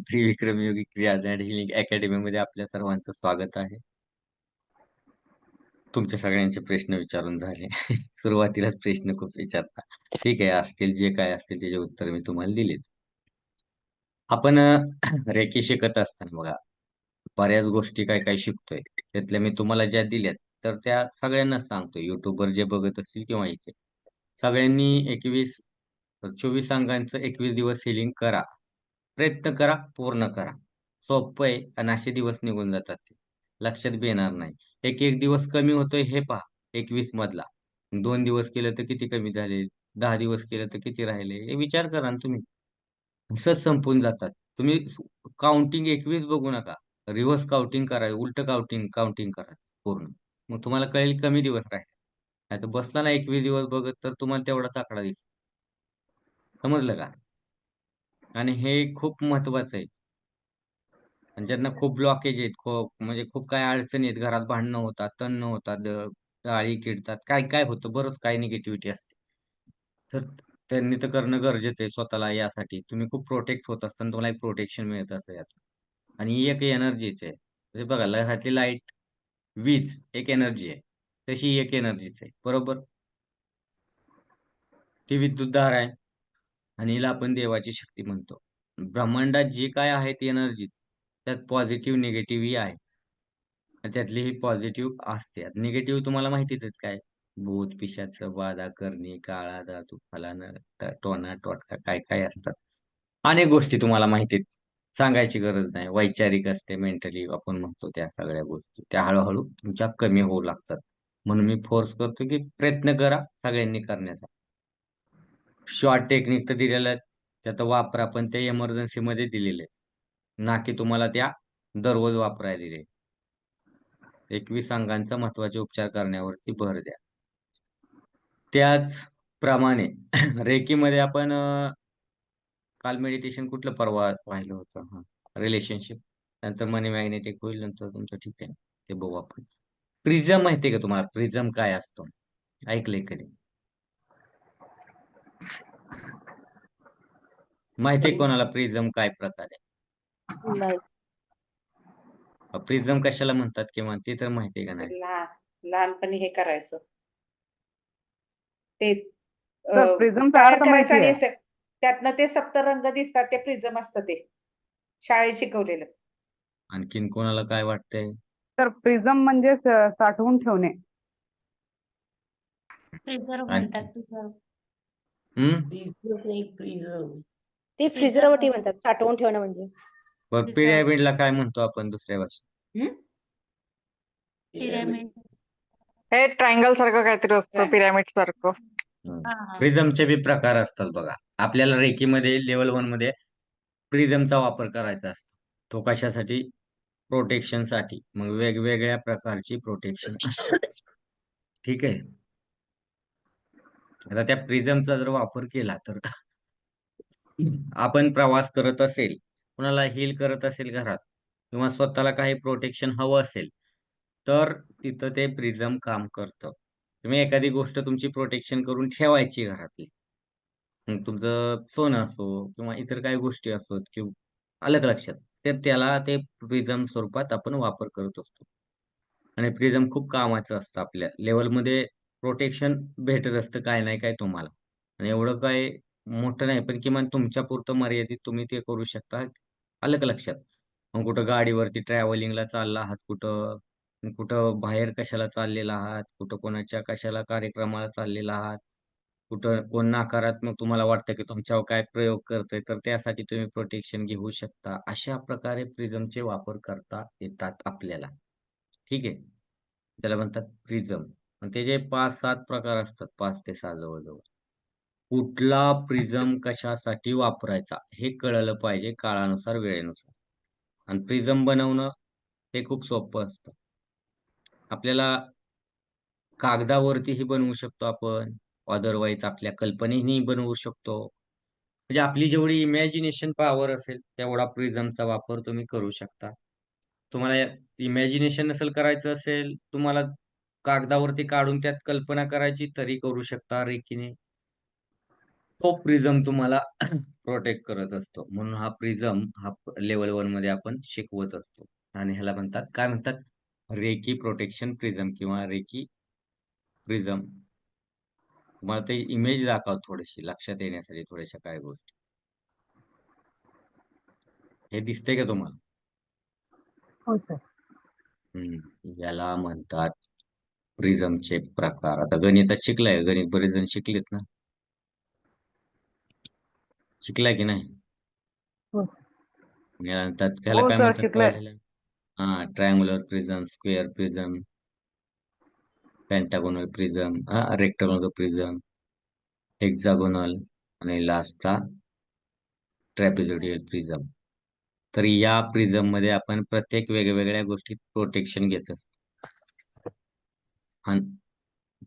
Trivikram Yogi kriyas and healing अकॅडमीमध्ये आपल्या सर्वांचं स्वागत आहे. तुमच्या सगळ्यांचे प्रश्न विचारून झाले. सुरुवातीलाच प्रश्न खूप विचारता. ठीक आहे, असतील जे काय असतील त्याचे उत्तर मी तुम्हाला दिलेत. आपण रेकी शिकत असताना बघा, बऱ्याच गोष्टी काय काय शिकतोय. त्यातल्या मी तुम्हाला ज्या दिल्यात, तर त्या सगळ्यांनाच सांगतो. YouTubeवर जे बघत असतील किंवा इथे. सगळ्यांनी 24 अंगांचं 21 दिवस हिलिंग करा. प्रयत्न करा, पूर्ण करा. सोपं आहे आणि असे दिवस निघून जातात ते. लक्षात बी येणार नाही. एक दिवस कमी होतोय हे पहा 21 मधला. 2 दिवस केलं तर किती कमी झाले? 10 दिवस केलं तर किती राहिले? हे विचार करा ना तुम्ही. सहज संपून जातात. तुम्ही काउंटिंग 21 बघू नका. रिव्हर्स काउंटिंग करा, उलटं काउंटिंग काउंटिंग करा पूर्ण. मग तुम्हाला कळेल कमी दिवस राहिले. नाहीतर बसला ना 21 दिवस बघत तर तुम्हाला तेवढाच आकडा दिसेल. समजलं का? आणि हे खूप महत्वाचं आहे. आणि ज्यांना खूप ब्लॉकेज आहेत, खूप म्हणजे खूप काही अडचणी आहेत, घरात भांडणं होतात, तण होतात, गाळी चिडतात, काय-काय होतं, बरंच काही निगेटिव्हिटी असते. तर त्यांनी तर करणं गरजेचं आहे स्वतःला यासाठी. तुम्ही खूप प्रोटेक्ट होत असताना तुम्हाला एक प्रोटेक्शन मिळत असतं यातून. आणि एक एनर्जीच आहे. म्हणजे बघा घरातली लाईट, वीज एक एनर्जी आहे. तशी एक एनर्जीच आहे. बरोबर? ती विद्युतधारा आहे आणि हिला आपण देवाची शक्ती म्हणतो. ब्रह्मांडात जे काय आहे ती एनर्जीच. त्यात पॉझिटिव्ह, निगेटिव्हही आहे. आणि त्यातली ही पॉझिटिव्ह असते. निगेटिव्ह तुम्हाला माहितीच आहे काय? भूत, पिशाच, बाधा करणी, काळा धातू, फलाना, टोना, टोटका काय-काय असतात. अनेक गोष्टी तुम्हाला माहिती आहेत. सांगायची गरज नाही. वैचारिक असते, मेंटली आपण म्हणतो त्या सगळ्या गोष्टी. त्या हळू तुमच्या कमी होऊ लागतात. म्हणून मी फोर्स करतो, की प्रयत्न करा सगळ्यांनी करण्याचा. शॉर्ट टेक्निक तर दिलेल्या आहेत. त्याचा वापर आपण त्या इमर्जन्सीमध्ये दिलेले आहेत. ना की तुम्हाला त्या दररोज वापरायला दिले. 21 अंगांचा महत्त्वाचे उपचार करण्यावरती भर द्या. त्याचप्रमाणे रेकीमध्ये आपण काल मेडिटेशन कुठलं परवा पाहिलं होतं? हां, रिलेशनशिप. नंतर मनी मॅग्नेटिक होईल, नंतर तुमचं ठीक आहे. ते बघू आपण. प्रिझम माहिती आहे का तुम्हाला? प्रिझम काय असतो? ऐकलंय कधी? माहिती आहे कोणाला प्रिझम काय प्रकार आहे? नाही. प्रिझम कशाला म्हणतात किंवा ते तर माहिती आहे का नाही? लहानपणी हे करायचं. ते तर प्रिझमचा तयार अर्थ करायचं माहिती आणि आहे. त्यातनं ते सप्तरंग दिसतात ते प्रिझम असतं ते. शाळेत शिकवलेलं. आणखीन कोणाला काय वाटतंय? तर प्रिझम म्हणजे साठवून ठेवणे. प्रिझर्व्ह आणखी म्हणतात प्रिझर्व्ह. प्रिझर्व्ह ते फ्रिजरवरती म्हणतात साठवून ठेवणं म्हणजे. पिरॅमिडला काय म्हणतो आपण दुसऱ्या भाषेत? पिरॅमिड. हे ट्रायंगल सारखं काहीतरी असतं, Triangle. पिरॅमिड सारखं. प्रिझमचे बी प्रकार असतात बघा. आपल्याला रेकीमध्ये लेवल 1 मध्ये प्रिझमचा वापर करायचा असतो. तो कशासाठी? प्रोटेक्शनसाठी. मग वेगवेगळ्या प्रकारची प्रोटेक्शन ठीक आहे. आता त्या प्रिझमचा जर वापर केला तर आपण प्रवास करत असेल, कुणाला हील करत असेल घरात किंवा स्वतःला काही प्रोटेक्शन हवं असेल, तर तिथं ते प्रिझम काम करतं. तुम्ही एखादी गोष्ट तुमची प्रोटेक्शन करून ठेवायची घरातली. मग तुमचं सोनं असो किंवा इतर काही गोष्टी असोत किंवा आलं का लक्षात? तर त्याला ते प्रिझम स्वरूपात आपण वापर करत असतो. आणि प्रिझम खूप कामाचं असतं आपल्या लेव्हलमध्ये प्रोटेक्शन भेटत असतं काय नाही काय तुम्हाला. आणि एवढं काय मोठं नाही, पण किमान तुमच्यापुरतं मर्यादित तुम्ही ते करू शकता. आलं का लक्षात? मग कुठं गाडीवरती ट्रॅव्हलिंगला चालला आहात कुठं, कुठं बाहेर कशाला चाललेला आहात, कुठं कोणाच्या कशाला कार्यक्रमाला चाललेला आहात, कुठं कोण नकारात्मक तुम्हाला वाटतं की तुमच्यावर काय प्रयोग करतंय, तर त्यासाठी तुम्ही प्रोटेक्शन घेऊ शकता. अशा प्रकारे प्रिझमचे वापर करता येतात आपल्याला. ठीक आहे. त्याला म्हणतात प्रिझम. आणि त्याचे 5-7 प्रकार असतात. 5 ते 6 जवळ-जवळ. कुठला प्रिझम कशासाठी वापरायचा हे कळलं पाहिजे काळानुसार, वेळेनुसार. आणि प्रिझम बनवणं हे खूप सोपं असतं. आपल्याला कागदावरतीही बनवू शकतो आपण. अदरवाईज आपल्या कल्पनेनेही बनवू शकतो. म्हणजे आपली जेवढी इमॅजिनेशन पॉवर असेल, तेवढा प्रिझमचा वापर तुम्ही करू शकता. तुम्हाला इमॅजिनेशन नसेल करायचं असेल, तुम्हाला कागदावरती काढून त्यात कल्पना करायची तरी करू शकता रेखीने. तो प्रिझम तुम्हाला प्रोटेक्ट करत असतो. म्हणून हा प्रिझम हा लेवल 1 मध्ये आपण शिकवत असतो. आणि ह्याला म्हणतात काय म्हणतात? रेकी प्रोटेक्शन प्रिझम किंवा रेकी प्रिझम. तुम्हाला ते इमेज दाखव थोडीशी लक्षात येण्यासाठी थोड्याशा काय गोष्टी. हे दिसतंय का तुम्हाला? हो सर. याला म्हणतात प्रिझमचे प्रकार. आता गणितात शिकलाय, गणित बरेच जण शिकलेत ना? शिकलाय की नाही? हो सर. याला म्हणतात त्याला हो काय सर म्हणतात शिकलंय. कळलेलं? हा, triangular prism, square prism, pentagonal prism, rectangular prism, hexagonal आणि लास्टचा ट्रॅपेझॉइडल प्रिझम. तर या प्रिझम मध्ये आपण प्रत्येक वेगवेगळ्या गोष्टीत प्रोटेक्शन घेत असतो. आणि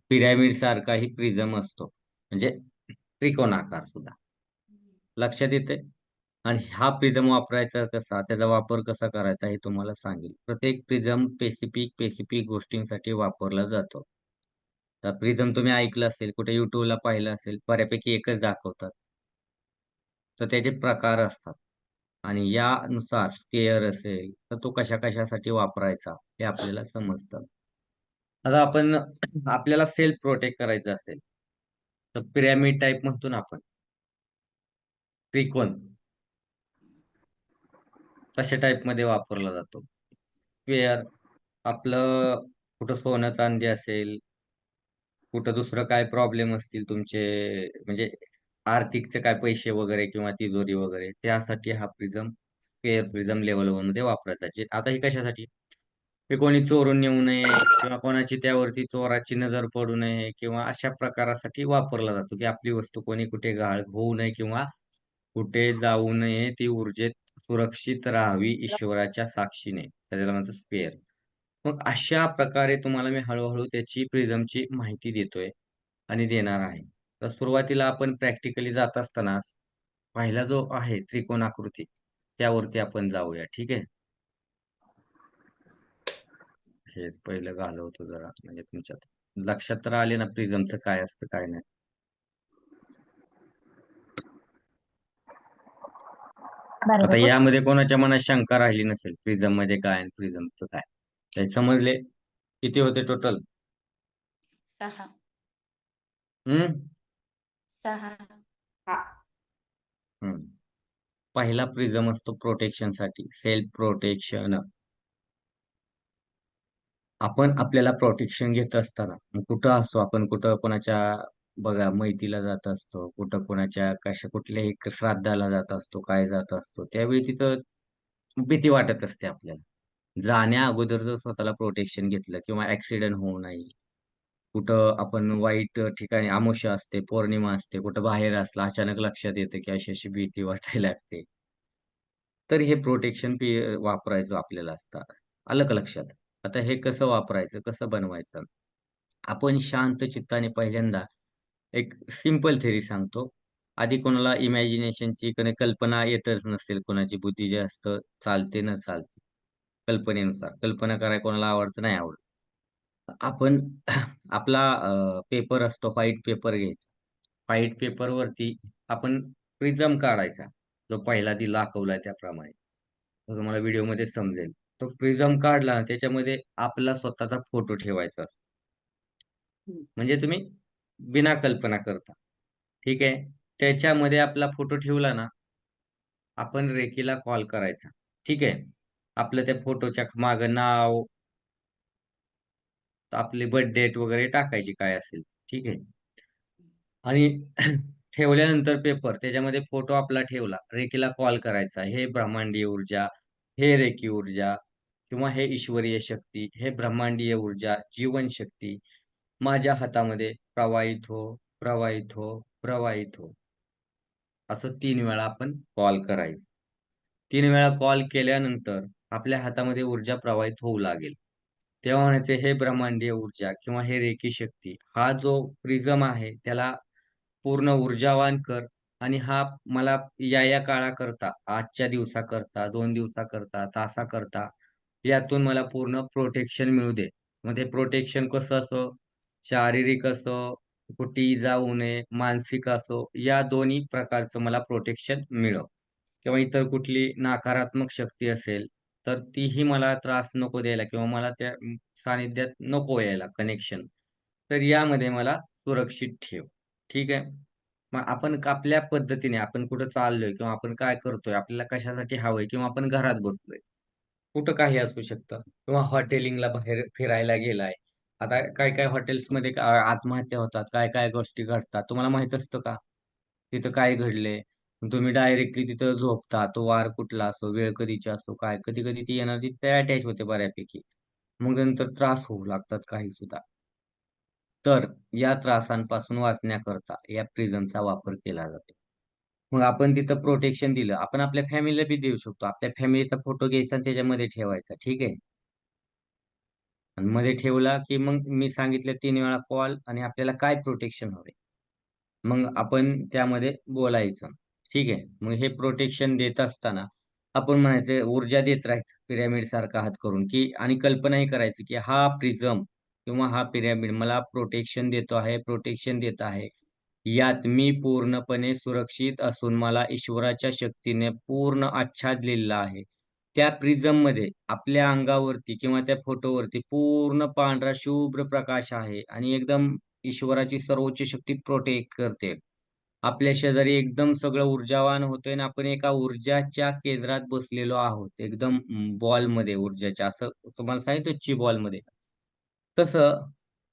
पिरॅमिड सारखाही प्रिझम असतो, म्हणजे त्रिकोणाकार सुद्धा. लक्षात येते? आणि हा प्रिझम वापरायचा कसा, त्याचा वापर कसा करायचा हे तुम्हाला सांगेल. प्रत्येक प्रिझम स्पेसिफिक गोष्टींसाठी वापरला जातो. तर प्रिझम तुम्ही ऐकलं असेल, कुठे युट्यूबला पाहिलं असेल, बऱ्यापैकी एकच दाखवतात. तर त्याचे प्रकार असतात आणि यानुसार स्क्वेअर असेल तर तो कशा-कशासाठी वापरायचा हे आपल्याला समजतं. आता आपण आपल्याला सेल्फ प्रोटेक्ट करायचं असेल, तर पिरॅमिड टाइप म्हणतो ना आपण, त्रिकोण, तशा टाइपमध्ये वापरला जातो. स्क्वेअर आपलं कुठं सोनं चांदी असेल, कुठं दुसरं काय प्रॉब्लेम असतील तुमचे, म्हणजे आर्थिकचे काय पैसे वगैरे किंवा तिजोरी वगैरे, त्यासाठी हा प्रिझम स्क्वेअर प्रिझम लेव्हल 1 मध्ये वापरला जातो. आता हे कशासाठी? ते कोणी चोरून नेऊ नये किंवा कोणाची त्यावरती चोराची नजर पडू नये किंवा अशा प्रकारासाठी वापरला जातो, की आपली वस्तू कोणी कुठे गहाळ होऊ नये किंवा कुठे जाऊ नये, ती ऊर्जेत सुरक्षित राहावी ईश्वराच्या साक्षीने. त्याला म्हणतात स्क्वेअर. मग अशा प्रकारे तुम्हाला मी हळू त्याची प्रिझमची माहिती देतोय आणि देणार आहे. तर सुरुवातीला आपण प्रॅक्टिकली जात असताना पहिला जो आहे त्रिकोणाकृती, त्यावरती आपण जाऊया. ठीक आहे? हेच पहिलं घालवतो जरा, म्हणजे तुमच्यात लक्षात तर आले ना प्रिझमचं काय असतं काय नाही. आता यामध्ये कोणाच्या मनात शंका राहिली नसेल, प्रिझम मध्ये काय आणि प्रिझमचं काय. हे समजले? किती होते टोटल? 6. हम्म 6. हा. हम्म पहिला प्रिझम असतो प्रोटेक्शन साठी, सेल्फ प्रोटेक्शन. आपण आपल्याला प्रोटेक्शन घेत असताना मग कुठं असतो आपण, कुठं कोणाच्या बघा मैतीला जात असतो, कुठं कोणाच्या कुठल्याही श्राद्धाला जात असतो, काय जात असतो, त्यावेळी तिथं भीती वाटत असते आपल्याला. जाण्या अगोदर जर स्वतःला प्रोटेक्शन घेतलं किंवा ऍक्सिडेंट होऊ नये, कुठं आपण वाईट ठिकाणी अमावस्या असते, पौर्णिमा असते, कुठं बाहेर असलं, अचानक लक्षात येतं की अशी अशी भीती वाटायला लागते, तर हे प्रोटेक्शन वापरायचं आपल्याला असतं. आलं का लक्षात? आता हे कसं वापरायचं, कसं बनवायचं? आपण शांत चित्ताने पहिल्यांदा एक सिंपल थेरी सांगतो. आधी कोणाला इमॅजिनेशनची कल्पना येतच नसेल, कोणाची बुद्धी जास्त चालते न चालते. कल्पनेनुसार. कल्पना करायला कोणाला आवडतं, नाही आवडत. आपण आपला पेपर असतो, व्हाईट पेपर घ्यायचा. व्हाईट पेपरवरती आपण प्रिझम काढायचा. जो पहिला दाखवलाय त्याप्रमाणे. तो तुम्हाला व्हिडिओमध्ये समजेल. तो प्रिझम काढला ना, त्याच्यामध्ये आपला स्वतःचा फोटो ठेवायचा असतो. म्हणजे तुम्ही बिना कल्पना करता. ठीक आहे. त्याच्यामध्ये आपला फोटो ठेवला ना, आपण रेकीला कॉल करायचा. ठीक आहे. आपलं त्या फोटोच्या मागं नाव, आपली बर्थ डेट वगैरे टाकायची काय असेल. ठीक आहे. आणि ठेवल्यानंतर पेपर त्याच्यामध्ये फोटो आपला ठेवला. रेकीला कॉल करायचा. हे ब्रह्मांडीय ऊर्जा, हे रेकी ऊर्जा किंवा हे ईश्वरीय शक्ती, हे ब्रह्मांडीय ऊर्जा, जीवनशक्ती माझ्या हातामध्ये प्रवाहित हो, प्रवाहित हो, प्रवाहित हो. असं 3 वेळा आपण कॉल करायचं. 3 वेळा कॉल केल्यानंतर आपल्या हातामध्ये ऊर्जा प्रवाहित होऊ लागेल. तेव्हा म्हणायचे, हे ब्रह्मांडीय ऊर्जा किंवा हे रेकी शक्ती, हा जो प्रिझम आहे त्याला पूर्ण ऊर्जावान कर आणि हा मला या काळाकरता, आजच्या दिवसाकरता, 2 दिवसाकरता, तासाकरता यातून मला पूर्ण प्रोटेक्शन मिळू दे. मग ते प्रोटेक्शन कसं असो, शारीरिक असो, कुठेही जाऊ नये, मानसिक असो, या दोन्ही प्रकारचं मला प्रोटेक्शन मिळो किंवा इतर कुठली नकारात्मक शक्ती असेल, तर तीही मला त्रास नको द्यायला किंवा मला त्या सानिध्यात नको यायला कनेक्शन. तर यामध्ये मला सुरक्षित ठेव. ठीक आहे. मग आपण आपल्या पद्धतीने आपण कुठं चाललोय किंवा आपण काय करतोय, आपल्याला कशासाठी हवंय किंवा आपण घरात बसलोय. कुठं काही असू शकतं किंवा हॉटेलिंगला बाहेर फिरायला गेलाय. आता काही-काही हॉटेल्समध्ये आत्महत्या होतात, काय-काय गोष्टी घडतात. तुम्हाला माहीत असतं का? तिथं काय घडलंय? तुम्ही डायरेक्टली तिथं झोपता. तो वार कुठला असो, वेळ कधीची असो, काय कधी-कधी ती एनर्जी त्या अटॅच होते बऱ्यापैकी. मग नंतर त्रास होऊ लागतात काहीसुद्धा. तर या त्रासांपासून वाचण्याकरता या प्रिझमचा वापर केला जातो. मग आपण तिथं प्रोटेक्शन दिलं. आपण आपल्या फॅमिलीला बी देऊ शकतो. आपल्या फॅमिलीचा फोटो घ्यायचा आणि त्याच्यामध्ये ठेवायचा. ठीक आहे. आणि मध्ये ठेवला, की मग मी सांगितलं 3 वेळा कॉल आणि आपल्याला काय प्रोटेक्शन हवे. मग आपण त्यामध्ये बोलायचं. ठीक आहे. मग हे प्रोटेक्शन देत असताना आपण म्हणायचं ऊर्जा देत राहायचं पिरॅमिडसारखा हात करून, की आणि कल्पनाही करायची, की हा प्रिझम किंवा हा पिरॅमिड मला प्रोटेक्शन देतो आहे, प्रोटेक्शन देत आहे. यात मी पूर्णपणे सुरक्षित असून मला ईश्वराच्या शक्तीने पूर्ण आच्छादलेला आहे. त्या प्रिझममध्ये आपल्या अंगावरती किंवा त्या फोटोवरती पूर्ण पांढरा शुभ्र प्रकाश आहे आणि एकदम ईश्वराची सर्वोच्च शक्ती प्रोटेक्ट करते. आपल्या शेजारी एकदम सगळं ऊर्जावान होतंय आणि आपण एका ऊर्जाच्या केंद्रात बसलेलो आहोत. एकदम बॉलमध्ये ऊर्जाच्या असं तुम्हाला सांगितलं ची बॉलमध्ये. तसं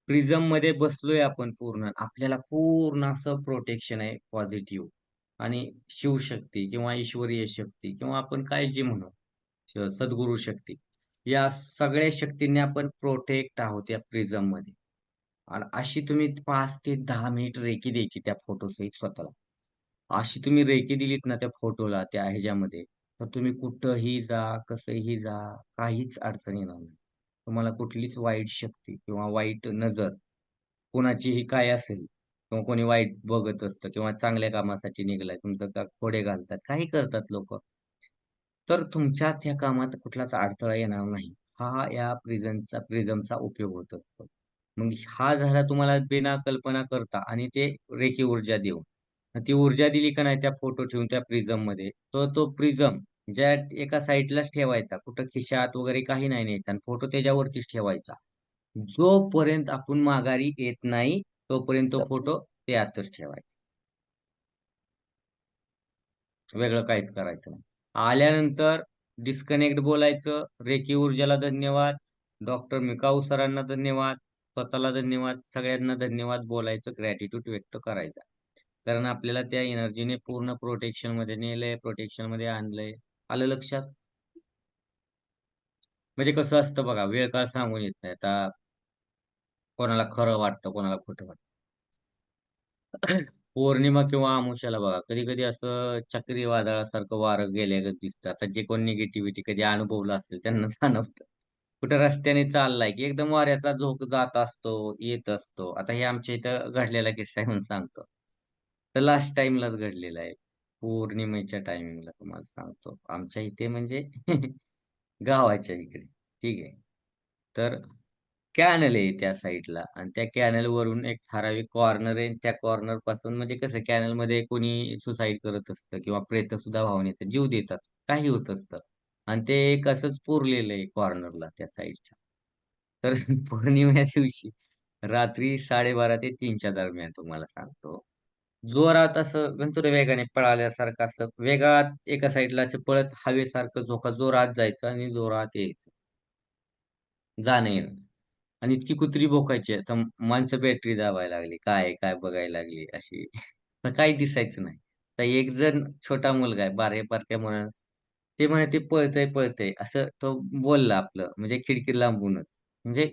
प्रिझममध्ये बसलोय आपण पूर्ण. आपल्याला पूर्ण असं प्रोटेक्शन आहे पॉझिटिव्ह आणि शिवशक्ती किंवा ईश्वरीय शक्ती किंवा आपण काय जे म्हणू सद्गुरू शक्ती. या सगळ्या शक्तींनी आपण प्रोटेक्ट आहोत या प्रिझममध्ये. आणि अशी तुम्ही 5 ते 10 मिनिट रेकी द्यायची त्या फोटोसहित स्वतःला. अशी तुम्ही रेकी दिलीत ना त्या फोटोला, त्या ह्याच्यामध्ये, तर तुम्ही कुठंही जा, कसंही जा, काहीच अडचण येणार नाही. तुम्हाला कुठलीच वाईट शक्ती किंवा वाईट नजर कोणाचीही काय असेल किंवा कोणी वाईट बघत असतं किंवा चांगल्या कामासाठी निघालाय, तुमचं का खोडे घालतात, काही करतात लोकं. तर तुमच्या त्या कामात कुठलाच अडथळा येणार नाही. हा या प्रिझमचा उपयोग होत असतो. मग हा झाला तुम्हाला बिना कल्पना करता आणि ते रेखीव ऊर्जा देऊन. आणि ती ऊर्जा दिली का नाही त्या फोटो ठेवून त्या प्रिझममध्ये, तर तो प्रिझम ज्या एका साईडलाच ठेवायचा. कुठं खिशात वगैरे काही नाही न्यायचा आणि फोटो त्याच्यावरतीच ठेवायचा. जोपर्यंत आपण माघारी येत नाही, तोपर्यंत तो फोटो त्यातच ठेवायचा. वेगळं काहीच करायचं नाही. आल्यानंतर डिस्कनेक्ट बोलायचं. रेखीव ऊर्जाला धन्यवाद. डॉक्टर मिकाऊ सरांना धन्यवाद. स्वतःला धन्यवाद. सगळ्यांना धन्यवाद बोलायचं. ग्रॅटिट्यूड व्यक्त करायचा. कारण आपल्याला त्या एनर्जीने पूर्ण प्रोटेक्शनमध्ये नेलंय, प्रोटेक्शनमध्ये आणलंय. आलं लक्षात? म्हणजे कसं असतं बघा, वेळ काळ सांगून येत नाही. आता कोणाला खरं वाटतं, कोणाला खोटं वाटतं. पौर्णिमा किंवा अमावास्येला बघा, कधी-कधी असं चक्रीवादळासारखं वारं गेल्यागत दिसतं. आता जे कोण निगेटिव्हिटी कधी अनुभवलं असेल त्यांना जाणवतं. कुठं रस्त्याने चाललाय, की एकदम वाऱ्याचा झोक जात असतो, येत असतो. आता हे आमच्या इथं घडलेला किस्सा आहे म्हणून सांगतो. तर लास्ट टाईमलाच घडलेला आहे. पौर्णिमेच्या टायमिंगला तुम्हाला सांगतो. आमच्या इथे म्हणजे गावाच्या इकडे. ठीक आहे. तर कॅनल आहे त्या साईडला आणि त्या कॅनलवरून एक ठराविक कॉर्नर आहे. त्या कॉर्नर पासून म्हणजे कसं कॅनलमध्ये कोणी सुसाईड करत असतं किंवा प्रेतसुद्धा वाहून येतात, जीव देतात. काही होत असतं आणि ते एक असंच पुरलेलं आहे कॉर्नरला त्या साईडच्या. तर पौर्णिमे दिवशी रात्री 12:30 ते 3च्या दरम्यान तुम्हाला सांगतो. जोरात असं म्हणतो ना वेगाने पळाल्यासारखं असं वेगात एका साईडला असं पळत हवेसारखं झोका जोरात जायचं आणि जोरात यायचं. जाणं-येणं. आणि इतकी कुत्री भोकायची. आता माणसं बॅटरी दाबायला लागली. काय आहे, काय बघायला लागली अशी. तर काही दिसायचं नाही. तर एक जण छोटा मुलगा आहे, बारक्या मुलानं ते म्हणे ते पळतंय, पळतंय असं तो बोलला आपलं म्हणजे खिडकी लांबूनच. म्हणजे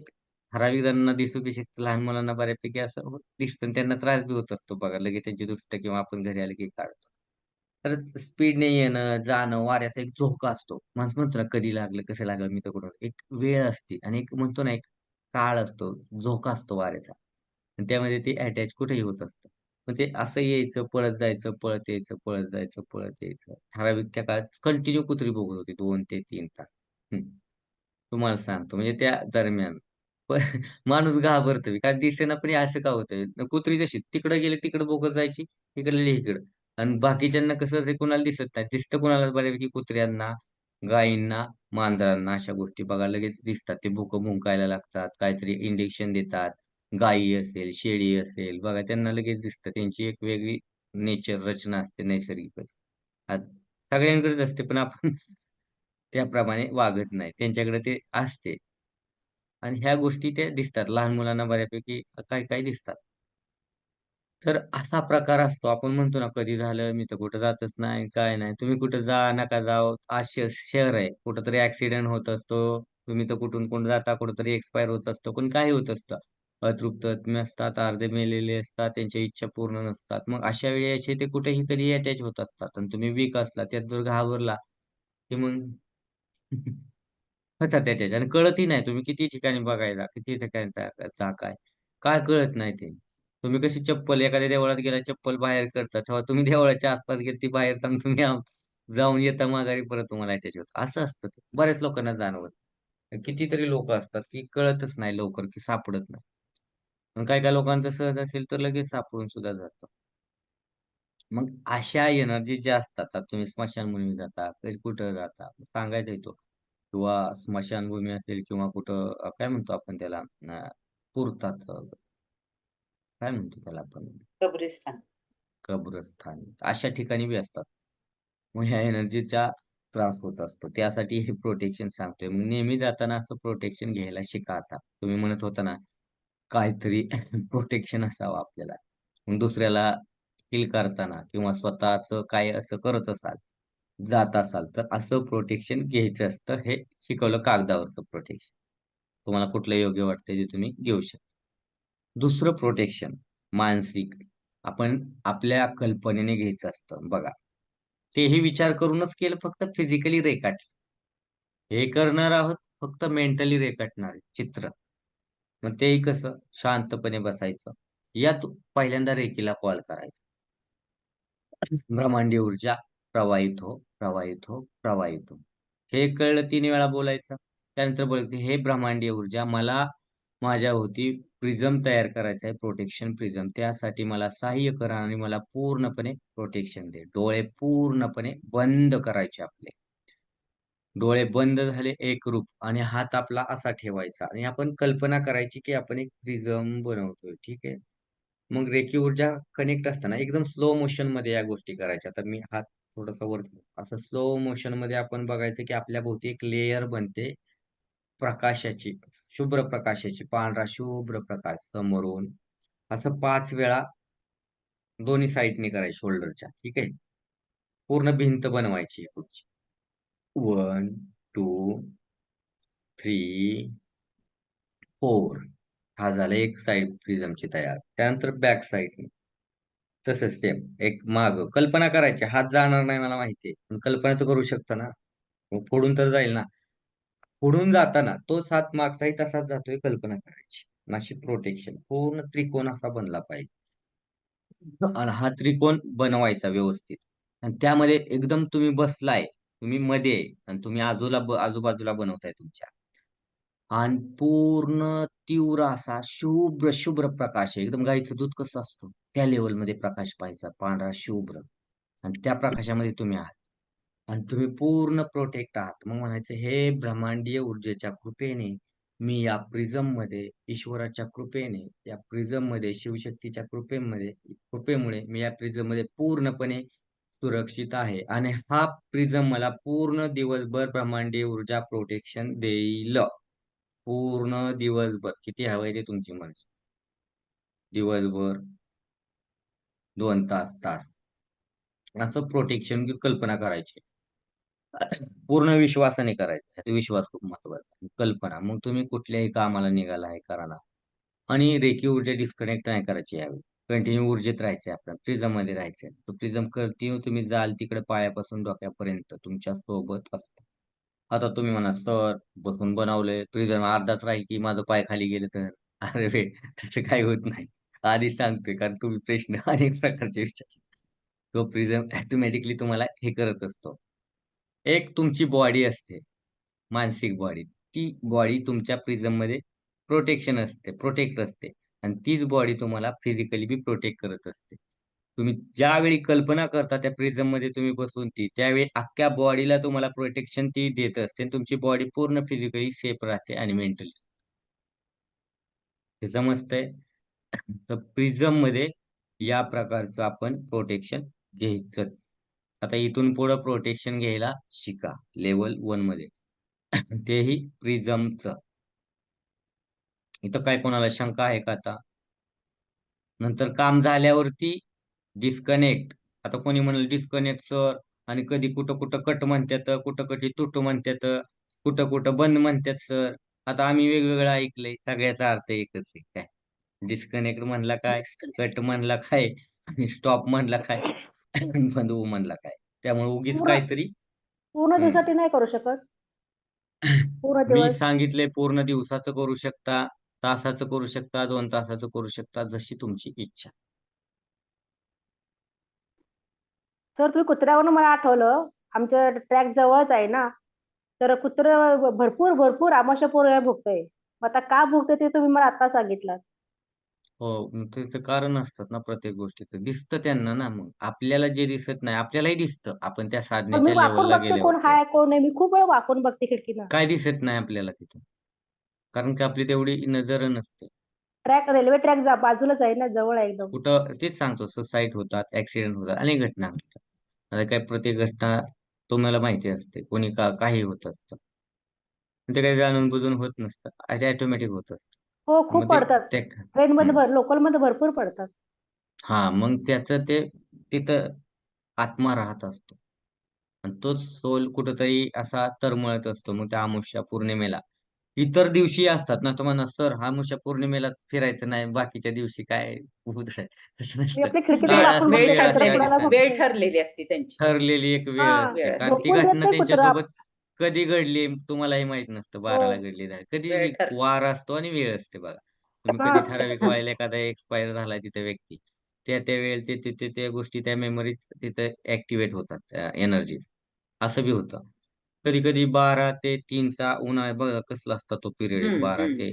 ठराविक जणांना दिसू बी शकतं. लहान मुलांना बऱ्यापैकी असं दिसतं आणि त्यांना त्रास बी होत असतो बघा. लगेच त्यांची दृष्ट किंवा आपण घरी आले की काढतो. तर स्पीडने येणं, जाणं, वाऱ्याचा एक झोका असतो. माणूस म्हणतो ना, कधी लागलं, कसं लागलं, मी तर कुठं एक वेळ असते आणि एक म्हणतो ना, एक काळ असतो, झोका असतो वाऱ्याचा आणि त्यामध्ये ते अटॅच कुठेही होत असतं. मग ते असं यायचं, पळत जायचं, पळत यायचं, पळत जायचं, पळत यायचं. ठराविक त्या काळात कंटिन्यू कुत्री भोगत होती 2 ते 3 तास. हं. तुम्हाला सांगतो म्हणजे त्या दरम्यान. पण माणूस घाबरतो कारण दिसेना पण हे असं का होतंय? कुत्री जशी तिकडे गेले तिकडे बघत जायची, इकडले इकडं आणि बाकीच्यांना कसं ते कुणाला दिसत नाही. दिसतं कुणाला बऱ्यापैकी कुत्र्यांना, गायींना, मांजरांना अशा गोष्टी बघा लगेच दिसतात. ते भुकं भुंकायला लागतात, काहीतरी इंजेक्शन देतात. गायी असेल, शेळी असेल बघा त्यांना लगेच दिसतं. त्यांची एक वेगळी नेचर रचना असते नैसर्गिकच. आ सगळ्यांकडेच असते पण आपण त्याप्रमाणे वागत नाही. त्यांच्याकडे ते असते. आणि ह्या गोष्टी त्या दिसतात. लहान मुलांना बऱ्यापैकी काही-काही दिसतात. तर असा प्रकार असतो. आपण म्हणतो ना, कधी झालं, मी तर कुठं जातच नाही, काय नाही. तुम्ही कुठं जा, नका जाऊ. आज शहर आहे. कुठेतरी ॲक्सिडेंट होत असतो. तुम्ही तर कुठून कुठं जाता, कुठेतरी एक्सपायर होत असतं. कोणी काही होत असतं. अतृप्त आत्मे असतात, अर्धे मेलेले असतात, त्यांच्या इच्छा पूर्ण नसतात. मग अशा वेळी असे ते कुठेही कधी अटॅच होत असतात आणि तुम्ही वीक असला, त्यात जर घाबरला, की मग होतात त्याच्यात आणि कळतही नाही. तुम्ही किती ठिकाणी बघायला, किती ठिकाणी जा काय. काय कळत नाही ते. तुम्ही कशी चप्पल एखाद्या देवळात गेला, चप्पल बाहेर करता, तेव्हा तुम्ही देवळाच्या आसपास गेली, ती बाहेर जाऊन तुम्ही जाऊन येता माघारी परत तुम्हाला अटॅच होतं. असं असतं ते. बऱ्याच लोकांना जाणवतं. कितीतरी लोकं असतात, की कळतच नाही लवकर, की सापडत नाही. पण काही-काही लोकांचं सहज असेल, तर लगेच सापडून सुद्धा जातं. मग अशा एनर्जी ज्या असतात, आता तुम्ही स्मशानभूमी जाता, कधी कुठं जाता, सांगायचा आहे तो. किंवा स्मशानभूमी असेल किंवा कुठं काय म्हणतो आपण त्याला पुरतात काय म्हणतो त्याला आपण कब्रिस्तान. कब्रस्थान अशा ठिकाणी बी असतात. मग ह्या एनर्जीचा त्रास होत असतो. त्यासाठी हे प्रोटेक्शन सांगतोय. मग नेहमी जाताना असं प्रोटेक्शन घ्यायला शिका आता. तुम्ही म्हणत होता ना, काहीतरी प्रोटेक्शन असावं आपल्याला. मग दुसऱ्याला हील करताना किंवा स्वतःचं काय असं करत असाल, जात असाल, तर असं प्रोटेक्शन घ्यायचं असतं. हे शिकवलं कागदावरचं प्रोटेक्शन. तुम्हाला कुठलं योग्य वाटतंय ते तुम्ही घेऊ शकता. दुसरं प्रोटेक्शन मानसिक. आपण आपल्या कल्पनेने घ्यायचं असतं बघा. तेही विचार करूनच केलं फक्त फिजिकली रेखाटलं. हे करणार आहोत फक्त मेंटली रेखाटणार आहे चित्र. मग तेही कसं शांतपणे बसायचं. यात पहिल्यांदा रेकीला कॉल करायचा. ब्रह्मांडीय ऊर्जा प्रवाहित हो, प्रवाहित हो, प्रवाहित हो. हे कळलं 3 वेळा बोलायचं. त्यानंतर बोलायचं, "हे ब्रह्मांडीय ऊर्जा मला माझ्याभोवती प्रिझम तयार करायचा आहे, प्रोटेक्शन प्रिझम. त्यासाठी मला सहाय्य करा आणि मला पूर्णपणे प्रोटेक्शन दे." डोळे पूर्णपणे बंद करायचे आपले. डोळे बंद झाले एकरूप आणि हात आपला असा ठेवायचा आणि आपण कल्पना करायची, की आपण एक प्रिझम बनवतोय. ठीक आहे. मग रेखी ऊर्जा कनेक्ट असताना एकदम स्लो मोशनमध्ये या गोष्टी करायच्या. तर मी हात थोडासा वर असं स्लो मोशनमध्ये आपण बघायचं, की आपल्या भोवती एक लेयर बनते प्रकाशाची, शुभ्र प्रकाशाची, पांढरा शुभ्र प्रकाश समोरून. असं 5 वेळा दोन्ही साइडनी करायचं शोल्डरच्या. ठीक आहे. पूर्ण भिंत बनवायची आहे पुढची. 1, 2, 3, 4 हा झाला एक साइड प्रिझमची तयार. त्यानंतर बॅक साइडनी. तसंच सेम एक मागं कल्पना करायची. हात जाणार नाही मला माहिती आहे. पण कल्पना तर करू शकता ना. मग फोडून तर जाईल ना. फोडून जाताना तोच हात मागचाही तसाच जातोय कल्पना करायची. अशी प्रोटेक्शन पूर्ण त्रिकोण असा बनला पाहिजे. आणि हा त्रिकोण बनवायचा व्यवस्थित. आणि त्यामध्ये एकदम तुम्ही बसलाय, तुम्ही मध्ये आहे आणि तुम्ही आजूबाजूला बनवताय तुमच्या. आणि पूर्ण तीव्र असा शुभ्र प्रकाश आहे. एकदम गाईचं दूध कसं असतं, त्या लेव्हलमध्ये प्रकाश पाहायचा पांढरा शुभ्र आणि त्या प्रकाशामध्ये तुम्ही आहात. आणि तुम्ही पूर्ण प्रोटेक्ट आहात. मग म्हणायचं, "हे ब्रह्मांडीय ऊर्जेच्या कृपेने मी या प्रिझममध्ये, ईश्वराच्या कृपेने, या प्रिझममध्ये, शिवशक्तीच्या कृपेमुळे मी या प्रिझममध्ये पूर्णपणे सुरक्षित आहे आणि हा प्रिझम मला पूर्ण दिवसभर ब्रह्मांडीय ऊर्जा प्रोटेक्शन देईल." पूर्ण दिवसभर. किती हवंय ते तुमची मर्जी. दिवसभर, 2 तास. असं प्रोटेक्शन कल्पना करायची. पूर्ण विश्वासाने करायचं. यात विश्वास खूप महत्वाचा आहे. कल्पना. मग तुम्ही कुठल्याही कामाला निघाला आहे करा आणि रेखीव ऊर्जा डिस्कनेक्ट नाही करायची यावेळी. कंटिन्यू ऊर्जेत राहायचंय आपल्याला. प्रिझममध्ये राहायचंय. तो प्रिझम कंटिन्यू तुम्ही जाल तिकडे पायापासून डोक्यापर्यंत तुमच्या सोबत असतो. आता तुम्ही म्हणा, "सर बसून बनवलंय प्रिझम अर्धाच राहील की माझं पाय खाली गेलं तर?" अरे तसं काही होत नाही. आधीच सांगतोय कारण तुम्ही प्रश्न अनेक प्रकारचे विचारले. तो प्रिझम ऑटोमॅटिकली तुम्हाला हे करत असतो. एक तुमची बॉडी असते, मानसिक बॉडी. ती बॉडी तुमच्या प्रिझममध्ये प्रोटेक्शन असते, प्रोटेक्ट असते. आणि तीच बॉडी तुम्हाला फिजिकली बी प्रोटेक्ट करत असते. तुम्ही ज्यावेळी कल्पना करता त्या प्रिझम मध्ये तुम्ही बसून त्यावेळी अख्ख्या बॉडीला तुम्हाला प्रोटेक्शन ती देत असते आणि तुमची बॉडी पूर्ण फिजिकली सेफ राहते आणि मेंटली. हे समजतंय? तर प्रिझम मध्ये या प्रकारचं आपण प्रोटेक्शन घ्यायचंच. आता इथून पुढं प्रोटेक्शन घ्यायला शिका लेवल 1 मध्ये. तेही प्रिझमचं. इथं काय कोणाला शंका आहे का आता? नंतर काम झाल्यावरती डिस्कनेक्ट. आता कोणी म्हणलं डिस्कनेक्ट सर, आणि कधी कुठं कुठं कट म्हणतात, कुठं कधी तुटू म्हणतात, कुठं कुठं बंद म्हणतात सर. आता आम्ही वेगवेगळं ऐकलंय, सगळ्याचा अर्थ एकच आहे काय? डिस्कनेक्ट म्हणला काय, कट म्हणला काय, आणि स्टॉप म्हणला काय, बंद होऊ म्हणला काय. त्यामुळे उगीच पूर्ण काहीतरी पूर्ण हम्म. दिवसासाठी नाही करू शकत पूर्ण मी दिवस. सांगितलंय पूर्ण दिवसाचं करू शकता, तासाचं करू शकता, 2 तासाचं करू शकता, जशी तुमची इच्छा. सर तुम्ही कुत्र्यावरून मला आठवलं, आमच्या ट्रॅक जवळच आहे ना, तर कुत्र भरपूर भरपूर आमाशा पोळ्या भुगतंय. मग आता का भुगतंय ते तुम्ही मला आता सांगितलं. हो, मग त्याचं कारण असतात ना प्रत्येक गोष्टीचं. दिसतं त्यांना ना, मग आपल्याला जे दिसत नाही आपल्यालाही दिसतं. आपण त्या पण मी साधनेच्या वाकून लेवलला बघते कोण गेल्यावरती हाय कोण नाही. मी खूप वेळ वाकून बघते खिडकीनं. काय दिसत नाही आपल्याला तिथं, कारण की आपली तेवढी नजर नसते. रेल्वे ट्रॅक बाजूलाच आहे ना, जवळ आहे एकदम. कुठं तेच सांगतो, सुसाईड होतात, ऍक्सिडेंट होतात, अनेक घटना घडतात. आता काय प्रत्येक घटना तुम्हाला माहिती असते, कोणी काही होत असतं. ते काही जाणून बुजून होत नसतं, असे ऑटोमॅटिक होत असतं. हो खूप मग पडतात. ते ट्रेनमध्ये लोकलमध्ये भरपूर पडतात. हा, मग त्याचं ते तिथं आत्मा राहत असतो आणि तोच सोल कुठंतरी असा तरमळत असतो. मग त्या अमावस्या पौर्णिमेला इतर दिवशी असतात ना, तुम्हाला सर अमावस्या पौर्णिमेलाच फिरायचं नाही, बाकीच्या दिवशी काय उधळ आहे. तसं मी नसतं. आपल्या खिडकीतून काळ वाकून असते, बघते वेळ वेळ कुत्रा असते, ठरलेली कुणाला असते, वेळ भुंकतोय. ठरलेली असते त्यांची. ठरलेली एक वेळ हा असते, वेळ कारण असते. ती झोपून देत घटना नाही कुत्रा. त्यांच्यासोबत कधी घडली तुम्हालाही माहित नसतं. हो 12ला घडली नाही, कधी वेळ ठरली. वार असतो आणि वेळ असते बघा. तुम्ही हा कधी ठराविक वेळेला एखादा एक्सपायर झाला तिथे व्यक्ती, त्या वेळेला त्या गोष्टी त्या मेमरीत तिथे ऍक्टिव्हेट होतात, एनर्जीज. असं बी होतं. कधी कधी 12 ते 3चा उन्हाळा बघा कसला असता तो पिरियड, 12 हम्म. ते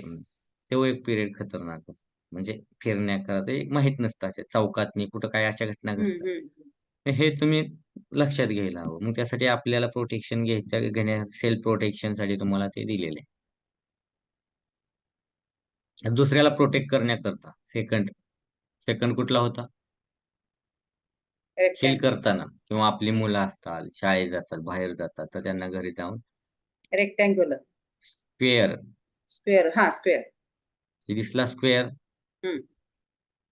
तो एक पिरियड खतरनाक असतो. म्हणजे फिरण्याकरता ते माहित नसतं, अशा चौकातनी कुठं काय अशा घटना घडतात. हम्म. हे तुम्ही लक्षात घ्यायला हवं. मग त्यासाठी आपल्याला प्रोटेक्शन सेल्फ प्रोटेक्शनसाठी तुम्हाला ते दिलेलं आहे. दुसऱ्याला प्रोटेक्ट करण्याकरता सेकंड सेकंड कुठला होता? हील करताना, किंवा आपली मुलं असतात, शाळेत जातात, बाहेर जातात, तर त्यांना घरी जाऊन रेक्टँग्युलर. Square, square. हा स्क्वेअर. दिसला स्क्वेअर, हम्म.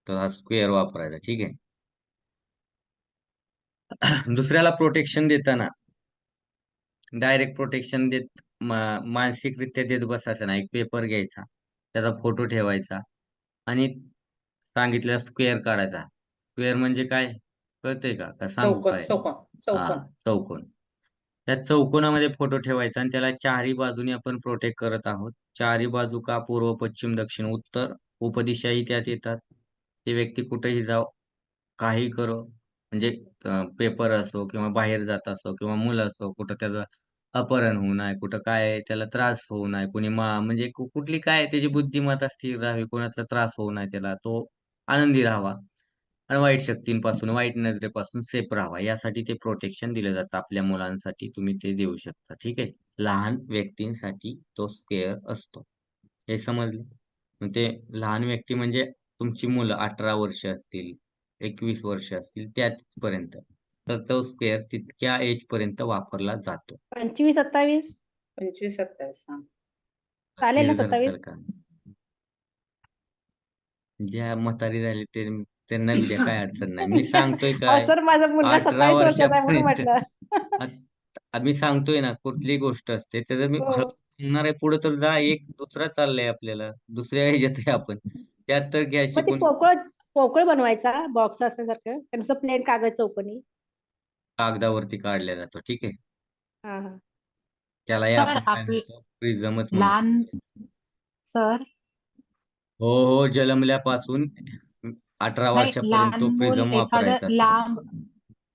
तर हा स्क्वेअर वापरायचा. ठीक आहे. दुसऱ्याला प्रोटेक्शन देताना डायरेक्ट प्रोटेक्शन देत मानसिकरित्या देत बसायचं नाही. एक पेपर घ्यायचा, त्याचा फोटो ठेवायचा आणि सांगितलं स्क्वेअर काढायचा. स्क्वेअर म्हणजे काय कळतंय का सांगू चौकोन काय? चौकोन हा, चौकोन. चौकोन. त्या चौकोनामध्ये फोटो ठेवायचा आणि त्याला चारही बाजूने आपण प्रोटेक्ट करत आहोत. चारही बाजू का? पूर्व, पश्चिम, दक्षिण, उत्तर, उपदिशाही त्यात येतात. ती व्यक्ती कुठेही जाव, काही करो, म्हणजे पेपर असो किंवा बाहेर जात असो किंवा मुलं असो, कुठं त्याचं अपहरण होऊ नये, कुठं काय त्याला त्रास होऊ नये, कोणी म्हणजे कुठली काय त्याची बुद्धिमत्ता स्थिर राहावी, कोणाचा त्रास होऊ नये, त्याला तो आनंदी राहावा आणि वाईट शक्तींपासून, वाईट नजरेपासून सेफ राहावा, यासाठी ते प्रोटेक्शन दिलं जातं. आपल्या मुलांसाठी तुम्ही ते देऊ शकता. ठीक आहे. लहान व्यक्तींसाठी तो स्केअर असतो. हे समजलं? मग ते लहान व्यक्ती म्हणजे तुमची मुलं 18 वर्ष असतील, 21 वर्ष असतील, त्याचपर्यंत, तर तो स्क्वेअर तितक्या एज पर्यंत वापरला जातो. 25 27 25 27. हा. चालेल ना धीर धरताल 27? का? ज्या म्हातारी झाली ते त्यांना बी द्या, काय अडचण नाही. मी सांगतोय अहो काय, सर माझा मुलगा 18 27 वर्षाचा आहे म्हणून वर्षापर्यंत म्हटलं. आम्ही सांगतोय ना, कुठली गोष्ट असते त्याचं मी हो. म्हणणार आहे पुढे, तर जा, एक दुसरा चाललाय आपल्याला, दुसऱ्या ह्याच्यात आहे आपण, त्यात तर घ्या मग ती शिकून. पोकळ पोकळ बनवायचा बॉक्स असण्यासारखं, त्यांचं प्लेन कागद चौकोनी. कागदावरती काढल्या जातो. ठीक आहे. हा हा. त्यालाही सर आपण काय आपलं म्हणतो, प्रिझमच म्हणतो. लहान सर हो हो, जन्मल्यापासून 18 नाही, वर्षापर्यंत लहान तो मूल प्रिझम एखादं वापरायचा असतो.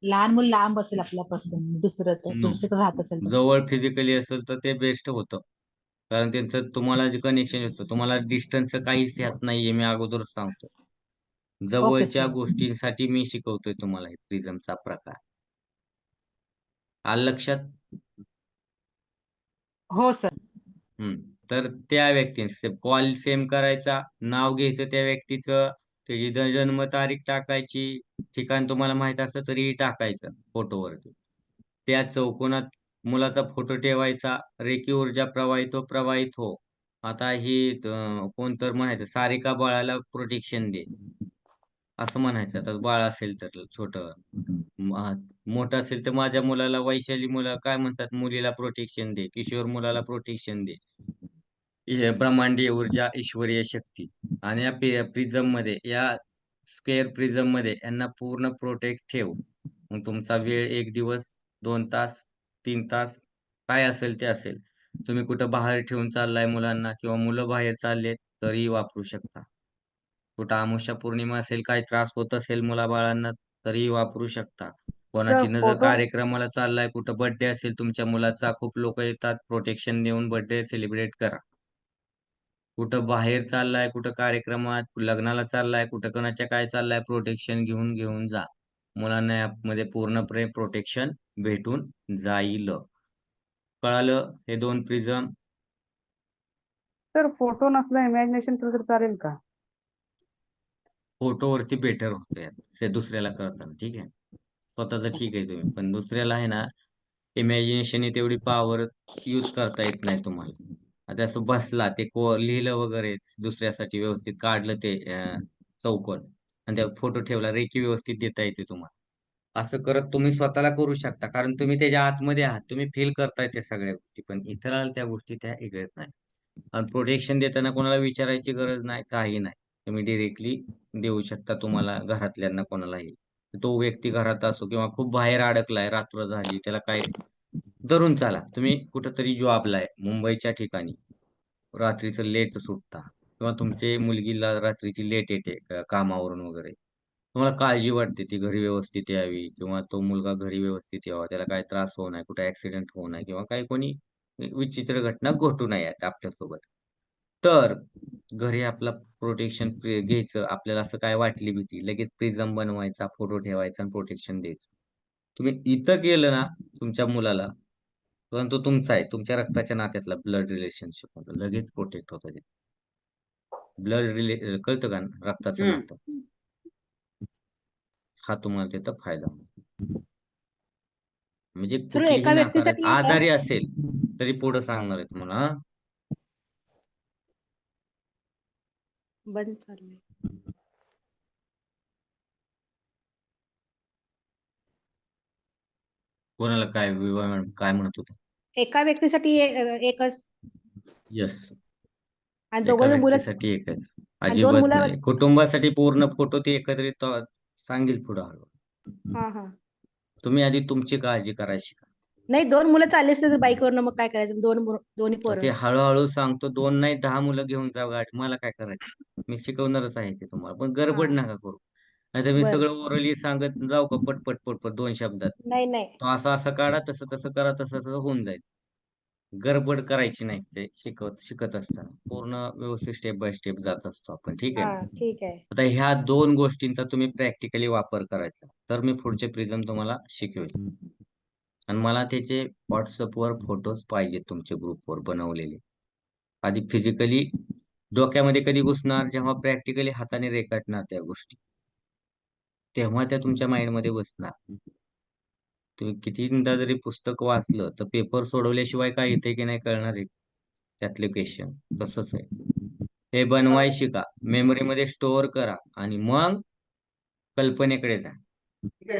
लहान मूल लांब असेल आपल्यापासून, दुसरं तर दुसरीकडे राहत असेल तर. जवळ फिजिकली असेल तर ते बेस्ट होतं. कारण त्यांचं तुम्हाला जे कनेक्शन येतं तुम्हाला डिस्टन्सचं काहीच यात नाहीये, मी अगोदरच सांगतो. ओके जवळच्या सर. गोष्टींसाठी मी शिकवतोय तुम्हाला प्रिझमचा प्रकार. आलं लक्षात? हो सर. हम्म. तर त्या व्यक्ती कॉल सेम करायचा, नाव घ्यायचं त्या व्यक्तीचं, त्याची जन्म तारीख टाकायची, ठिकाण तुम्हाला माहित असलं तरीही टाकायचं फोटोवरती. त्या चौकोनात मुलाचा फोटो ठेवायचा, रेखी ऊर्जा प्रवाहित हो. आता ही कोण तर म्हणायचं सारिका बाळाला प्रोटेक्शन दे, असं म्हणायचं. आता बाळ असेल तर छोटं, मोठं असेल तर माझ्या मुलाला, वैशाली काय म्हणतात, मुलीला प्रोटेक्शन दे, किशोर मुलाला प्रोटेक्शन दे. ब्रह्मांडीय ऊर्जा, ईश्वरीय शक्ती. आणि या प्रिझम मध्ये, या स्क्वेअर प्रिझम मध्ये यांना पूर्ण प्रोटेक्ट ठेव. मग तुमचा वेळ 1 दिवस, 2 तास, 3 तास, काय असेल ते असेल. तुम्ही कुठं बाहेर ठेवून चाललाय मुलांना किंवा मुलं बाहेर चालले तरीही वापरू शकता. कुठं अमावस्या पौर्णिमा असेल, काही त्रास होत असेल मुलाबाळांना तरीही वापरू शकता. कोणाची तर नजर फोटो कार्यक्रमाला चाललाय, कुठं बर्थडे असेल तुमच्या मुलाचा, खूप लोक येतात, प्रोटेक्शन देऊन बर्थडे सेलिब्रेट करा. कुठं बाहेर चाललाय, कुठं कार्यक्रमात, लग्नाला चाललाय, कुठं कोणाच्या काय चाललाय, प्रोटेक्शन घेऊन घेऊन जा. मुलांना यामध्ये पूर्णपणे प्रोटेक्शन भेटून जाईल. कळालं? हे 2 प्रिझम. सर फोटो नसला इमॅजिनेशन तर चालेल का? फोटोवरती बेटर होतं यात दुसऱ्याला करताना. ठीक आहे, स्वतःच ठीक आहे तुम्ही, पण दुसऱ्याला आहे ना, इमॅजिनेशन तेवढी पॉवर यूज करता येत नाही तुम्हाला. आता असं बसला ते लिहिलं वगैरे दुसऱ्यासाठी, व्यवस्थित काढलं ते चौकोन, आणि त्या फोटो ठेवला, रेखी व्यवस्थित देता येते तुम्हाला. असं करत तुम्ही स्वतःला करू शकता, कारण तुम्ही त्याच्या आतमध्ये आहात, तुम्ही फील करताय त्या सगळ्या गोष्टी, पण इतरांना त्या गोष्टी त्या इगळत नाही. आणि प्रोटेक्शन देताना कोणाला विचारायची गरज नाही, काही नाही. तुम्ही डिरेक्टली देऊ शकता तुम्हाला घरातल्यांना कोणालाही. तो व्यक्ती घरात असो किंवा खूप बाहेर अडकलाय, रात्र झाली, त्याला काय, धरून चाला. तुम्ही कुठंतरी जॉबला आहे, मुंबईच्या ठिकाणी, रात्रीचं लेट सुटता, किंवा तुमचे मुलगीला रात्रीची लेट येते कामावरून वगैरे, तुम्हाला काळजी वाटते ती घरी व्यवस्थित यावी, किंवा तो मुलगा घरी व्यवस्थित यावा, त्याला काय त्रास होऊ नये, कुठे ऍक्सिडेंट होऊ नये, किंवा काही कोणी विचित्र घटना घटू नये आपल्यासोबत. तर घरी आपला प्रोटेक्शन घ्यायचं, आपल्याला असं काय वाटली भीती, लगेच प्रिझम बनवायचा, फोटो ठेवायचा आणि प्रोटेक्शन द्यायचं. तुम्ही इथं केलं ना तुमच्या मुलाला, परंतु तुमचा आहे, तुमच्या रक्ताच्या नात्यातला ब्लड रिलेशनशिप होतं, लगेच प्रोटेक्ट होतं ते. कळतं का, रक्ताचं नातं. हा तुम्हाला तिथं फायदा होतो. म्हणजे सर कुठलीही एका नकारात्मक, व्यक्तीसाठी आहे का? आजारी असेल तरी पुढे सांगणार आहे तुम्हाला. हा? बंद चाललंय. कोणाला काय, विवाह मॅडम काय म्हणत होतं? एका व्यक्तीसाठी एकच, येस, आणि एका दोघं जण मुलं, व्यक्तीसाठी एकच, आणि दोन अजिबात मुलं. नाही. कुटुंबासाठी पूर्ण फोटो ते एकत्रित सांगेल पुढे हळू. हा हा. तुम्ही आधी तुमची काळजी करायची का? नाही, 2 मुलं चालली असते तर बाईकवरनं, मग काय करायचं? दोन्ही ते पोरं. हळूहळू सांगतो, 2 नाही 10 मुलं घेऊन जा गाडी, मला काय करायचं, मी शिकवणारच आहे ते तुम्हाला, पण गडबड हा. नका करू. नाहीतर मी बर. सगळं ओरली सांगत जाऊ का, पटपट पटपट 2 शब्दात. नाही नाही. तो असं असं काढा, तसं तसं करा, तसं तसं होऊन जाईल. गडबड करायची नाही, ते शिकत असताना पूर्ण व्यवस्थित स्टेप बाय स्टेप जात असतो आपण. ठीक हा आहे. ठीक आहे. आता ह्या 2 गोष्टींचा तुम्ही प्रॅक्टिकली वापर करायचा, तर मी पुढचे प्रिझम तुम्हाला शिकवेल. आणि मला त्याचे व्हॉट्सअपवर फोटोज पाहिजेत तुमच्या ग्रुपवर बनवलेले. आधी फिजिकली डोक्यामध्ये कधी घुसणार, जेव्हा प्रॅक्टिकली हाताने रेखाटणार त्या गोष्टी, तेव्हा त्या तुमच्या माइंडमध्ये बसणार. तुम्ही कितीदा जरी पुस्तक वाचलं तर पेपर सोडवल्याशिवाय काय येते की नाही कळणार आहे त्यातले क्वेश्चन. तसंच आहे, हे बनवाय शिका, मेमरीमध्ये स्टोअर करा, आणि मग कल्पनेकडे जा.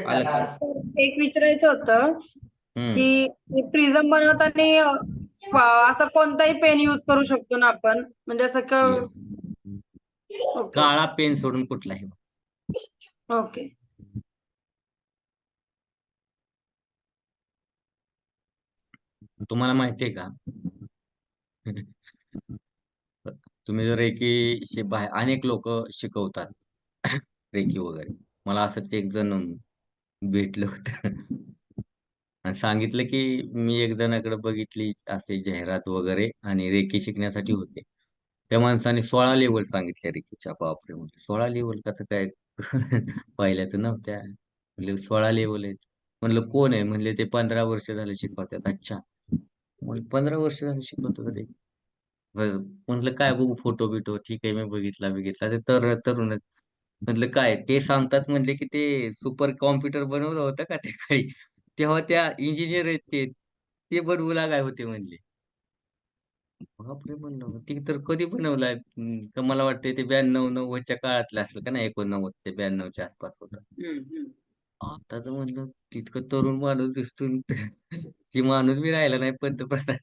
आलं लक्षात? सर, एक विचारायचं होतं हम्म. की प्रिझम बनवताना असं कोणताही पेन यूज करू शकतो ना आपण, म्हणजे असं येस, ओके काळा पेन सोडून कुठलाही. ओके. तुम्हाला माहितीये का, तुम्ही जर रेकी बाहेर अनेक लोक शिकवतात रेकी वगैरे, मला असंच एक जण भेटलं होतं आणि सांगितलं की मी एक जणाकडे बघितली असे जाहिरात वगैरे आणि रेकी शिकण्यासाठी होते. त्या माणसाने 16 लेवल सांगितल्या रेकीच्या. बापरे! म्हणजे 16 लेवल का तर काय पहिल्या तर नव्हत्या. म्हणले 16 लेवल आहेत. म्हणलं कोण आहे? म्हणले ते 15 वर्ष झाले शिकवतात. अच्छा. म्हणलं 15 वर्ष झाले शिकवतात रे. बरं. म्हटलं काय बघू फोटो बिटो. ठीक आहे मी बघितला. ते तरुणच. म्हटलं काय ते सांगतात म्हणले की ते सुपर कॉम्प्युटर बनवलं होतं का त्या काळी. तेव्हा त्या इंजिनिअर आहेत ते बनवू लागाय होते म्हणले. बापरे! म्हणलं ते तर कधी बनवलाय? तर मला वाटतंय ते 92-90च्या काळातलं असेल का नाही 89च्या 92च्या आसपास होतं. आताच म्हणलं तितकं तरुण माणूस दिसतो ती माणूस बी राहिला नाही पंतप्रधान.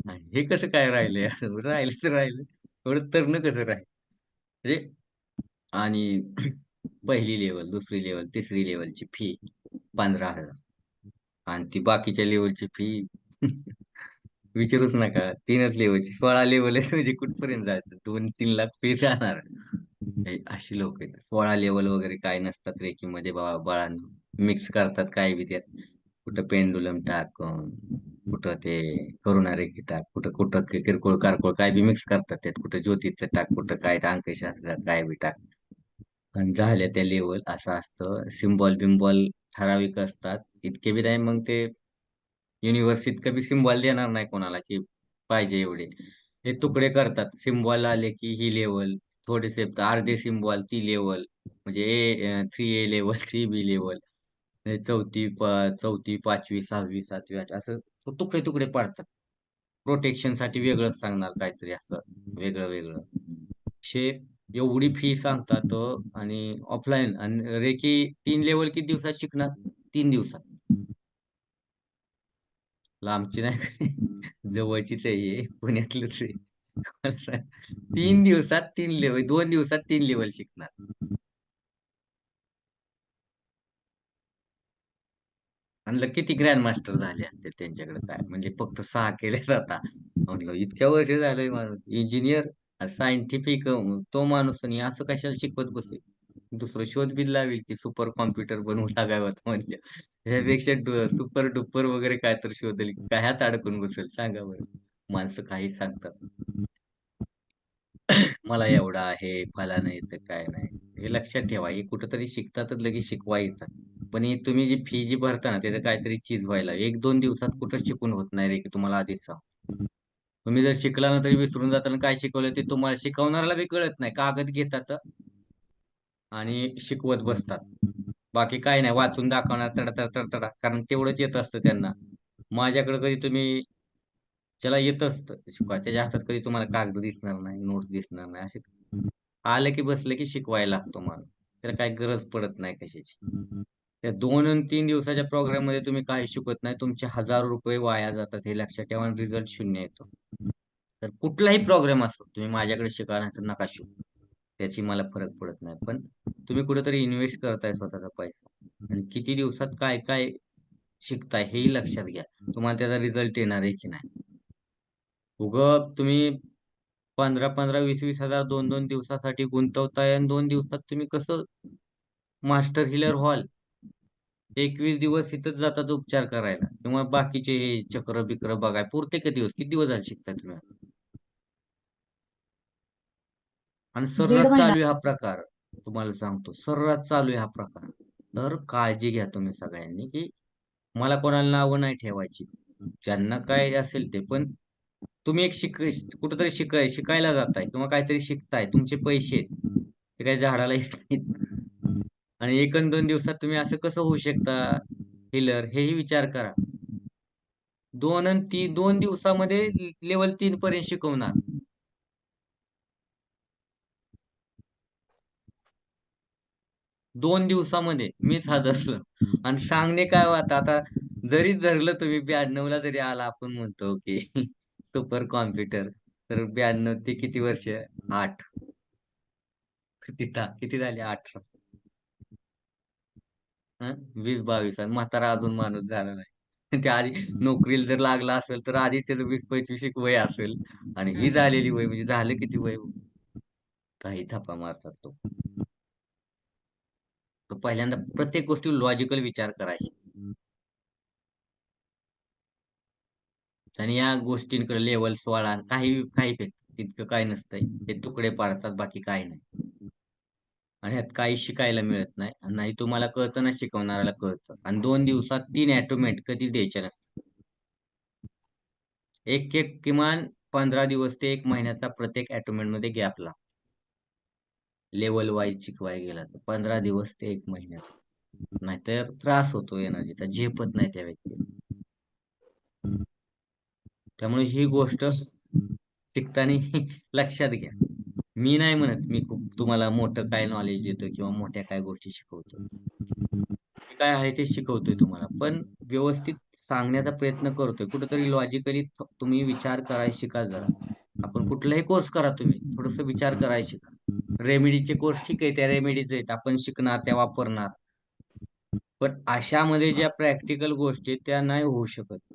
आणि हे कसं काय राहिलंय? राहिलं तर राहिलं. एवढं तरुण कसं राहील? म्हणजे आणि पहिली लेव्हल, दुसरी लेव्हल, तिसरी लेव्हलची फी 15,000 आणि ती बाकीच्या लेव्हलची फी विचारूच नका. 3च लेव्हलची 16 लेव्हल आहे म्हणजे कुठपर्यंत जायचं? 2-3 लाख फी जाणार. अशी लोक आहेत. 16 लेव्हल वगैरे काय नसतात रेकीमध्ये बाळांनो. मिक्स करतात काय बी त्यात. कुठं पेंडुलम टाक, कुठं ते करुणा रेखी टाक, कुठं कुठं किरकोळ कारकोळ काय बी मिक्स करतात त्यात. कुठं ज्योतीचं टाक, कुठं काय अंकशास्त्रात काय बी टाक. आणि झाल्या त्या लेव्हल असं असतं. सिम्बॉल बिम्बॉल ठराविक असतात. इतके बी नाही मग ते युनिव्हर्स इतकं बी सिम्बॉल देणार नाही कोणाला की पाहिजे एवढे. हे तुकडे करतात. सिम्बॉल आले की ही लेव्हल, थोडेसे अर्धे सिम्बॉल ती लेव्हल म्हणजे 3A लेव्हल, 3B लेव्हल, चौथी, 5वी, 6वी, 7वी, 8वी असं तुकडे पाडतात. प्रोटेक्शनसाठी वेगळंच सांगणार काहीतरी असं वेगळं. शे एवढी फी सांगतात आणि ऑफलाईन आणि रेकी 3 लेव्हल किती दिवसात शिकणार? 3 दिवसात. लांबची नाही जवळचीच आहे ही, पुण्यातलीच आहे. 3 दिवसात 3 लेव्हल, 2 दिवसात 3 लेव्हल शिकणार. म्हणलं किती ग्रँड मास्टर झाले असते त्यांच्याकडे काय म्हणजे फक्त 6 केलेत आता. म्हटलं इतक्या वर्ष झालंय माणूस इंजिनियर, सायंटिफिक तो माणूस आणि असं कशाला शिकवत बसेल. दुसरं शोध बी लावेल की सुपर कॉम्प्युटर बनवू लागावं म्हणजे. ह्यापेक्षा सुपर डुपर वगैरे काय तर शोधेल. काय ह्यात अडकून बसेल सांगा बरं. माणसं काही सांगतात. मला एवढा आहे, फलाना येतं, काय नाही. हे लक्षात ठेवा. हे कुठेतरी शिकतातच लगेच शिकवा येतात. पण ही तुम्ही जी फी जी भरता ना, त्याचं काहीतरी चीज व्हायला 1-2 दिवसात कुठंच शिकून होत नाही रे, की तुम्हाला आधीच सांगतो. तुम्ही जर शिकला ना तरी विसरून जाता आणि काय शिकवलं ते तुम्हाला शिकवणाऱ्याला बी कळत नाही. कागद घेतात आणि शिकवत बसतात. बाकी काही नाही वाचून दाखवणार तडा कारण तेवढंच येत असतं त्यांना. माझ्याकडे कधी तुम्ही ज्याला येत असतं शिकवाय त्याच्या हातात कधी तुम्हाला कागद दिसणार नाही, नोट्स दिसणार नाही. असे आलं की बसलं की शिकवायला लागतो माणूस. त्याला काही गरज पडत नाही कशाची. त्या 2 आणि 3 दिवसाच्या प्रोग्राममध्ये तुम्ही काही शिकवत नाही. तुमचे हजारो रुपये वाया जातात हे लक्षात ठेवा आणि रिझल्ट 0 येतो. तर कुठलाही प्रोग्राम असो, तुम्ही माझ्याकडे शिका नाही तर नका शिकू. त्याची मला फरक पडत नाही. पण तुम्ही कुठेतरी इन्व्हेस्ट करताय स्वतःचा पैसा आणि किती दिवसात काय शिकताय हेही लक्षात घ्या. तुम्हाला त्याचा रिझल्ट येणार आहे की नाही. तुम्ही 15-15, 20-20 हजार 2-2 दिवसासाठी गुंतवताय आणि 2 दिवसात तुम्ही कसं मास्टर हीलर व्हाल. 21 दिवस इथंच जातात उपचार करायला किंवा बाकीचे हे चक्र-बिक्र बघाय. पुरते किती दिवस? किती दिवस झाले शिकताय तुम्ही? आणि 1.5 सर्रास महिना. चालू आहे हा प्रकार. तुम्हाला सांगतो, सर्रास चालू आहे हा प्रकार. तर काळजी घ्या तुम्ही सगळ्यांनी, की मला कोणाला नावं नाही ठेवायची. ज्यांना काय असेल ते. पण तुम्ही एक कुठेतरी शिकायला जाताय किंवा काहीतरी शिकताय. तुमचे पैसे आहेत. ते काही झाडाला येत नाहीत. आणि 1 अन् 2 दिवसात तुम्ही असं कसं होऊ शकता हीलर हेही विचार करा. 2 अन् 2 दिवसामध्ये लेव्हल 3 पर्यंत शिकवणार. 2 दिवसामध्ये मीच हादरलो. आणि सांगणे काय हो आता जरी धरलं तुम्ही 92ला जरी आला आपण म्हणतो की सुपर कॉम्प्युटर तर 92 ते किती वर्ष? 8. किती झाले? 18. हं? 20-22 आणि म्हातारा अजून माणूस झाला नाही. त्या आधी नोकरीला जर लागला असेल तर आधी त्याचं 20-25 वय असेल आणि ही झालेली वय म्हणजे झालं किती वय हो? काही थापा मारतात तो. तो पहिल्यांदा प्रत्येक गोष्टी लॉजिकल विचार करायची. आणि या गोष्टींकडे लेवल 16 काही काही तितकं काय नसतंय. ते तुकडे पाडतात बाकी काही नाही. आणि ह्यात काही शिकायला मिळत नाही. आणि नाही तुम्हाला कळतं ना शिकवणाऱ्याला कळतं. आणि 2 दिवसात 3 अटेम्प्ट कधीच द्यायचे नसतात. एक किमान 15 दिवस ते 1 महिन्याचा प्रत्येक मध्ये गॅप लागतो. लेवल वाईज शिकवायला गेला तर 15 दिवस ते 1 महिन्याचा. नाहीतर त्रास होतो एनर्जीचा, झेपत नाही त्या व्यक्तीला. त्यामुळे ही गोष्ट शिकताना लक्षात घ्या. मी नाही म्हणत मी खूप तुम्हाला मोठं काय नॉलेज देतोय किंवा मोठ्या काय गोष्टी शिकवतोय. मी काय आहे ते शिकवतोय तुम्हाला. पण व्यवस्थित सांगण्याचा प्रयत्न करतोय. कुठेतरी लॉजिकली तुम्ही विचार करायला शिका जरा. आपण कुठलाही कोर्स करा तुम्ही, थोडंसं विचार करायला शिका. रेमेडीचे कोर्स ठीक आहे, त्या रेमेडीज आहेत. आपण शिकणार, त्या वापरणार. पण अशामध्ये ज्या प्रॅक्टिकल गोष्टी आहेत, त्या नाही होऊ शकत.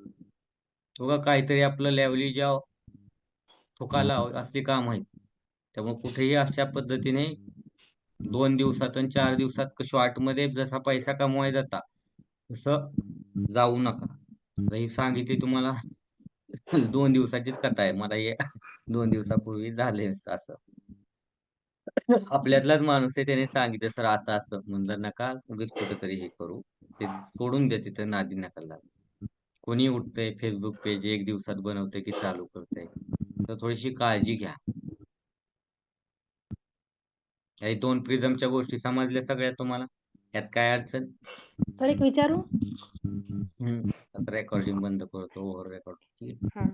बघा काहीतरी आपलं लेव्हलिजा ठोकायला असली काम आहेत. त्यामुळे कुठेही अशा पद्धतीने 2 दिवसात आणि 4 दिवसात शॉर्टमध्ये जसा पैसा कमवायचा जाता, तसं जाऊ नका. आता ही सांगितली तुम्हाला 2 दिवसाचीच कथा आहे. मला हे 2 दिवसापूर्वी झाले असं. आपल्यातलाच माणूस आहे त्याने सांगितलं सर असं म्हणलं नका उगीच कुठेतरी हे करू. ते सोडून द्या तिथं नादी नका लागू. कोणी उठतंय Facebook पेज 1 दिवसात बनवतंय की चालू करतंय. तर थोडीशी काळजी घ्या. या 2 प्रिझमच्या गोष्टी समजल्या सगळ्या तुम्हाला? यात काय अडचण? सर एक विचारू? आता रेकॉर्डिंग बंद करतो. Over record. हा